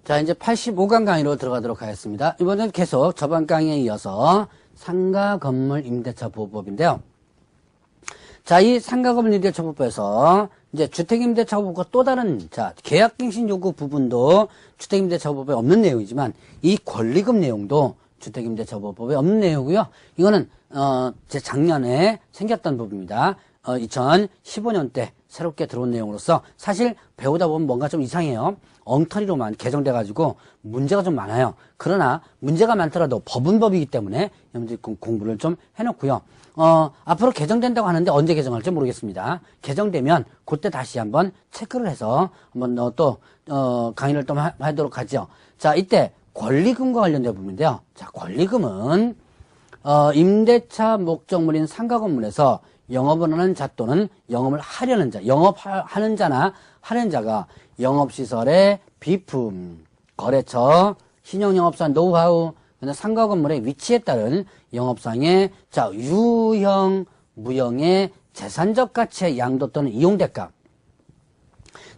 자, 이제 85강 강의로 들어가도록 하겠습니다. 이번엔 계속 저번 강의에 이어서 상가 건물 임대차 보호법인데요. 자, 이 상가 건물 임대차 보호법에서 이제 주택임대차 보호법과 또 다른, 자, 계약갱신 요구 부분도 주택임대차 보호법에 없는 내용이지만 이 권리금 내용도 주택임대차 보호법에 없는 내용이고요. 이거는, 제 작년에 생겼던 부분입니다. 2015년 때 새롭게 들어온 내용으로서 사실 배우다 보면 뭔가 좀 이상해요. 엉터리로만 개정돼가지고 문제가 좀 많아요. 그러나 문제가 많더라도 법은 법이기 때문에 여러분들이 공부를 좀 해놓고요. 앞으로 개정된다고 하는데 언제 개정할지 모르겠습니다. 개정되면 그때 다시 한번 체크를 해서 한번 또 강의를 또 하도록 하죠. 자, 이때 권리금과 관련된 부분인데요. 자, 권리금은 임대차 목적물인 상가 건물에서 영업을 하는 자 또는 영업을 하려는 자, 영업하는 자나 하려는 자가 영업시설의 비품, 거래처, 신용영업사 노하우, 상가 건물의 위치에 따른 영업상의 자 유형, 무형의 재산적 가치의 양도 또는 이용대가,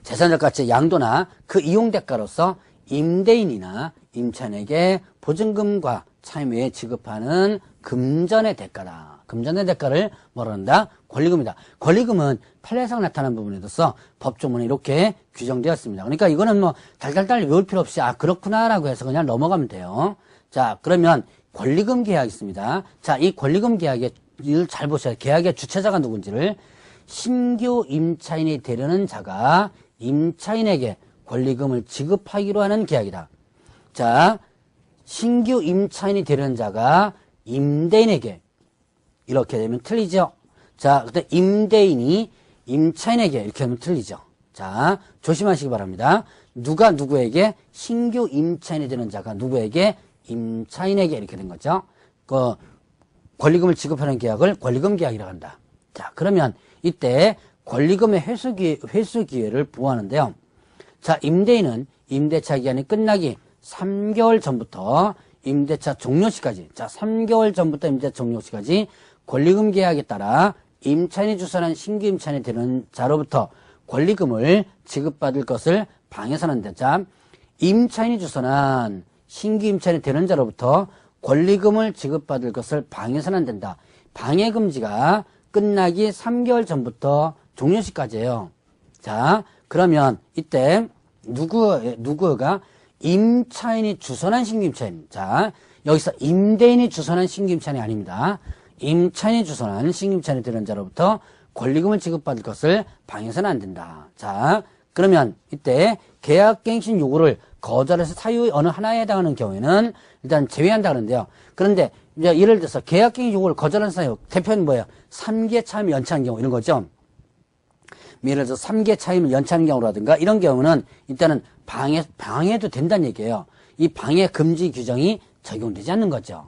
재산적 가치의 양도나 그 이용대가로서 임대인이나 임차인에게 보증금과 차임외에 지급하는 금전의 대가다. 금전의 대가를 뭐라 한다? 권리금이다. 권리금은 판례상 나타난 부분에 있어서 법조문에 이렇게 규정되었습니다. 그러니까 이거는 뭐 달달달 외울 필요 없이 그렇구나라고 해서 그냥 넘어가면 돼요. 자, 그러면 권리금 계약이 있습니다. 자, 이 권리금 계약의 잘 보셔야 돼요. 계약의 주체자가 누군지를. 신규 임차인이 되려는 자가 임차인에게 권리금을 지급하기로 하는 계약이다. 자, 신규 임차인이 되려는 자가 임대인에게, 이렇게 되면 틀리죠. 자, 그때 임대인이 임차인에게 이렇게 하면 틀리죠. 자, 조심하시기 바랍니다. 누가 누구에게, 신규 임차인이 되는 자가 누구에게, 임차인에게 이렇게 된 거죠. 그 권리금을 지급하는 계약을 권리금 계약이라고 한다. 자, 그러면 이때 권리금의 회수 기회를 부여하는데요. 자, 임대인은 임대차 기간이 끝나기 3개월 전부터 임대차 종료시까지, 자, 3개월 전부터 임대차 종료시까지 권리금 계약에 따라 임차인이 주선한 신규 임차인이 되는 자로부터 권리금을 지급받을 것을 방해서는 한다. 자, 임차인이 주선한 신규 임차인이 되는 자로부터 권리금을 지급받을 것을 방해서는 안 된다. 방해 금지가 끝나기 3개월 전부터 종료시까지예요. 자, 그러면 이때 누구가 임차인이 주선한 신규 임차인. 자, 여기서 임대인이 주선한 신규 임차인이 아닙니다. 임차인이 주선한 신규 임차인이 되는 자로부터 권리금을 지급받을 것을 방해서는 안 된다. 자, 그러면 이때 계약갱신 요구를 거절해서 사유의 어느 하나에 해당하는 경우에는 일단 제외한다 그러는데요. 그런데 이제 예를 들어서 계약갱신 요구를 거절한 사유, 대표는 뭐예요? 3개 차임을 연체한 경우, 이런 거죠. 예를 들어서 3개 차임을 연체하는 경우라든가 이런 경우는 일단은 방해도 된다는 얘기예요. 이 방해 금지 규정이 적용되지 않는 거죠.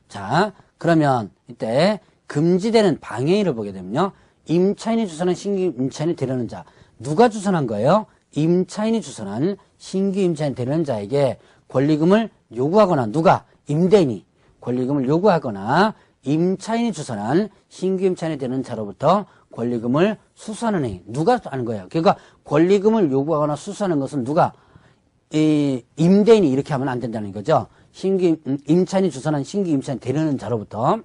자, 그러면 이때 금지되는 방해인을 보게 되면요. 임차인이 주선한 신규 임차인이 되려는 자. 누가 주선한 거예요? 임차인이 주선한 신규 임차인이 되려는 자에게 권리금을 요구하거나, 누가? 임대인이 권리금을 요구하거나 임차인이 주선한 신규 임차인이 되는 자로부터 권리금을 수수하는 행위. 누가 하는 거예요? 그러니까 권리금을 요구하거나 수수하는 것은 누가? 임대인이 이렇게 하면 안 된다는 거죠. 임차인이 주선한 신규 임차인이 되려는 자로부터.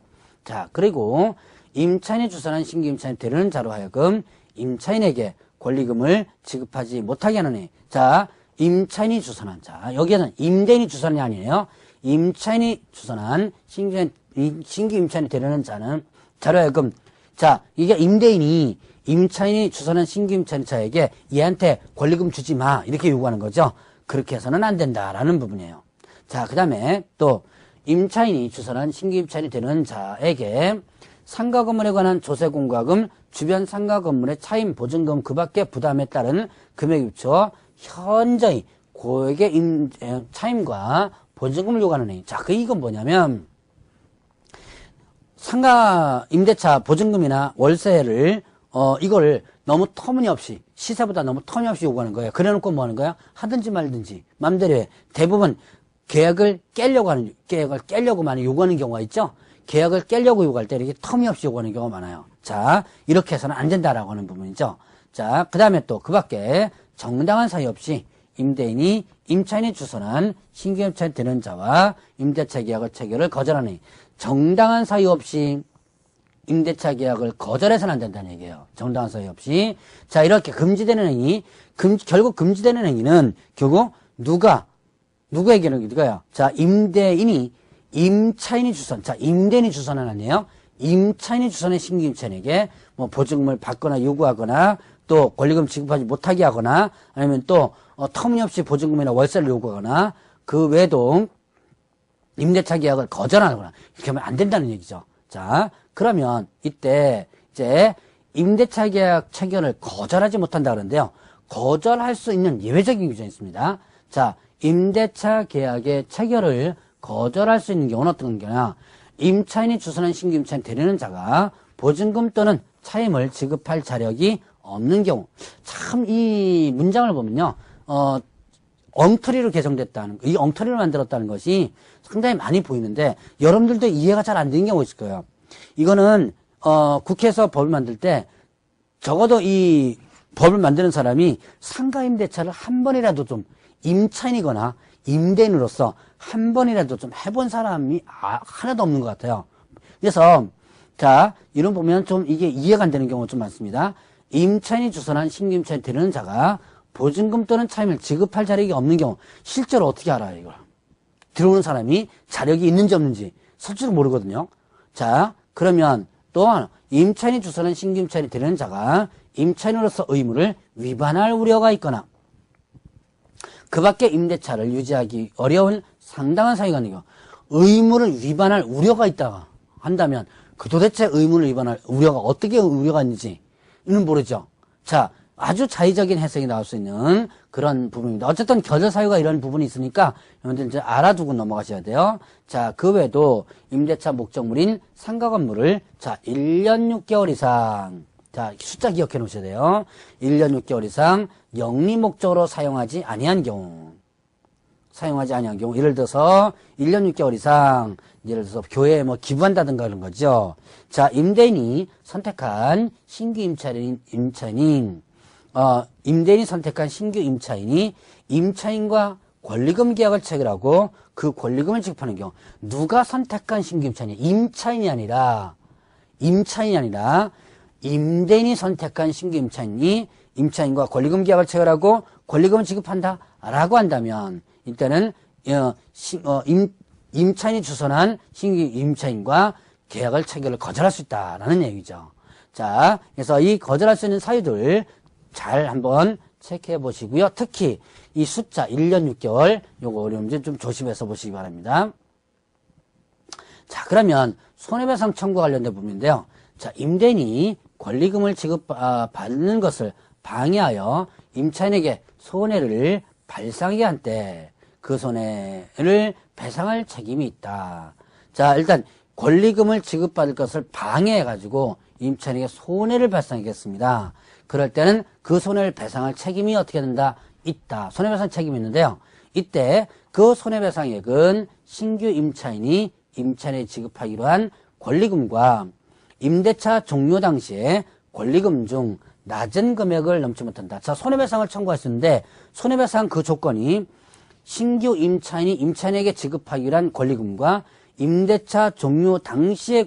자, 그리고 임차인이 주선한 신규 임차인이 되려는 자로 하여금 임차인에게 권리금을 지급하지 못하게 하는 애. 자, 임차인이 주선한 자. 여기에는 임대인이 주선이 아니에요. 임차인이 주선한 신규 임차인이 되려는 자는 자로 하여금, 자, 이게 임차인이 주선한 신규 임차인 자에게 얘한테 권리금 주지 마. 이렇게 요구하는 거죠. 그렇게 해서는 안 된다라는 부분이에요. 자, 그 다음에 또 임차인이 주선한 신규 임차인이 되는 자에게 상가 건물에 관한 조세 공과금, 주변 상가 건물의 차임 보증금 그 밖의 부담에 따른 금액에 비추어 현저히 고액의 차임과 보증금을 요구하는 행위. 자, 이건 뭐냐면 상가 임대차 보증금이나 월세를 이걸 너무 터무니없이, 시세보다 너무 터무니없이 요구하는 거예요. 그래놓고 뭐 하는 거야? 하든지 말든지 마음대로 해. 대부분 계약을 깨려고 많이 요구하는 경우가 있죠. 계약을 깨려고 요구할 때 이렇게 터무니없이 요구하는 경우가 많아요. 자, 이렇게 해서는 안 된다라고 하는 부분이죠. 자, 그 다음에 또 그 밖에 정당한 사유 없이 임대인이 임차인이 주선한 신규 임차인 되는 자와 임대차 계약을 체결을 거절하니 정당한 사유 없이 임대차 계약을 거절해서는 안 된다는 얘기예요. 정당한 사유 없이. 자, 이렇게 금지되는 행위, 결국 금지되는 행위는 결국 누구에게는 이거야. 자, 임대인이 임차인이 주선, 자, 임대인이 주선은 아니에요. 임차인이 주선의 신규 임차인에게 뭐 보증금을 받거나 요구하거나 또 권리금 지급하지 못하게 하거나 아니면 또 터무니없이 보증금이나 월세를 요구하거나 그 외에도 임대차 계약을 거절하거나 이렇게 하면 안 된다는 얘기죠. 자, 그러면 이때 이제 임대차 계약 체결을 거절하지 못한다 그러는데요. 거절할 수 있는 예외적인 규정이 있습니다. 자, 임대차 계약의 체결을 거절할 수 있는 경우는 어떤 경우냐? 임차인이 주선한 신규 임차인 되려는 자가 보증금 또는 차임을 지급할 자력이 없는 경우. 참 이 문장을 보면요. 엉터리로 개정됐다는 이 엉터리로 만들었다는 것이 상당히 많이 보이는데 여러분들도 이해가 잘 안 되는 경우가 있을 거예요. 이거는 국회에서 법을 만들 때 적어도 이 법을 만드는 사람이 상가임대차를 한 번이라도 좀 임차인이거나 임대인으로서 한 번이라도 좀 해본 사람이 하나도 없는 것 같아요. 그래서 자, 이런 보면 좀 이게 이해가 안 되는 경우가 좀 많습니다. 임차인이 주선한 신규 임차인 되려는 자가 보증금 또는 차임을 지급할 자력이 없는 경우 실제로 어떻게 알아요, 이걸? 들어오는 사람이 자력이 있는지 없는지 실제로 모르거든요. 자, 그러면 또한 임차인이 주선한 신규 임차인이 되려는 자가 임차인으로서 의무를 위반할 우려가 있거나 그 밖에 임대차를 유지하기 어려운 상당한 사유가 있는 경우 의무를 위반할 우려가 있다가 한다면 그 도대체 의무를 위반할 우려가 어떻게 우려가 있는지는 모르죠. 자, 아주 자의적인 해석이 나올 수 있는 그런 부분입니다. 어쨌든 거절 사유가 이런 부분이 있으니까 여러분들 이제 알아두고 넘어가셔야 돼요. 자, 그 외에도 임대차 목적물인 상가 건물을 자, 1년 6개월 이상 자, 숫자 기억해 놓으셔야 돼요. 1년 6개월 이상 영리 목적으로 사용하지 아니한 경우. 예를 들어서 1년 6개월 이상 예를 들어서 교회에 뭐 기부한다든가 그런 거죠. 자, 임대인이 선택한 신규 임차인이 선택한 신규 임차인이 임차인과 권리금 계약을 체결하고 그 권리금을 지급하는 경우 누가 선택한 신규 임차인이 임차인이 아니라 임대인이 선택한 신규 임차인이 임차인과 권리금 계약을 체결하고 권리금을 지급한다라고 한다면 이때는 임차인이 주선한 신규 임차인과 계약을 체결을 거절할 수 있다라는 얘기죠. 자, 그래서 이 거절할 수 있는 사유들 잘 한번 체크해 보시고요. 특히 이 숫자 1년 6개월 요거 어려운지 좀 조심해서 보시기 바랍니다. 자, 그러면 손해배상 청구와 관련된 부분인데요. 자, 임대인이 권리금을 지급받는 것을 방해하여 임차인에게 손해를 발생하게 한 때 그 손해를 배상할 책임이 있다. 자, 일단 권리금을 지급받을 것을 방해해가지고 임차인에게 손해를 발생하겠습니다. 그럴 때는 그 손해를 배상할 책임이 어떻게 된다? 있다. 손해배상 책임이 있는데요. 이때 그 손해배상액은 신규 임차인이 임차인에 지급하기로 한 권리금과 임대차 종료 당시에 권리금 중 낮은 금액을 넘지 못한다. 자, 손해배상을 청구할 수 있는데 손해배상 그 조건이 신규 임차인이 임차인에게 지급하기로 한 권리금과 임대차 종료 당시의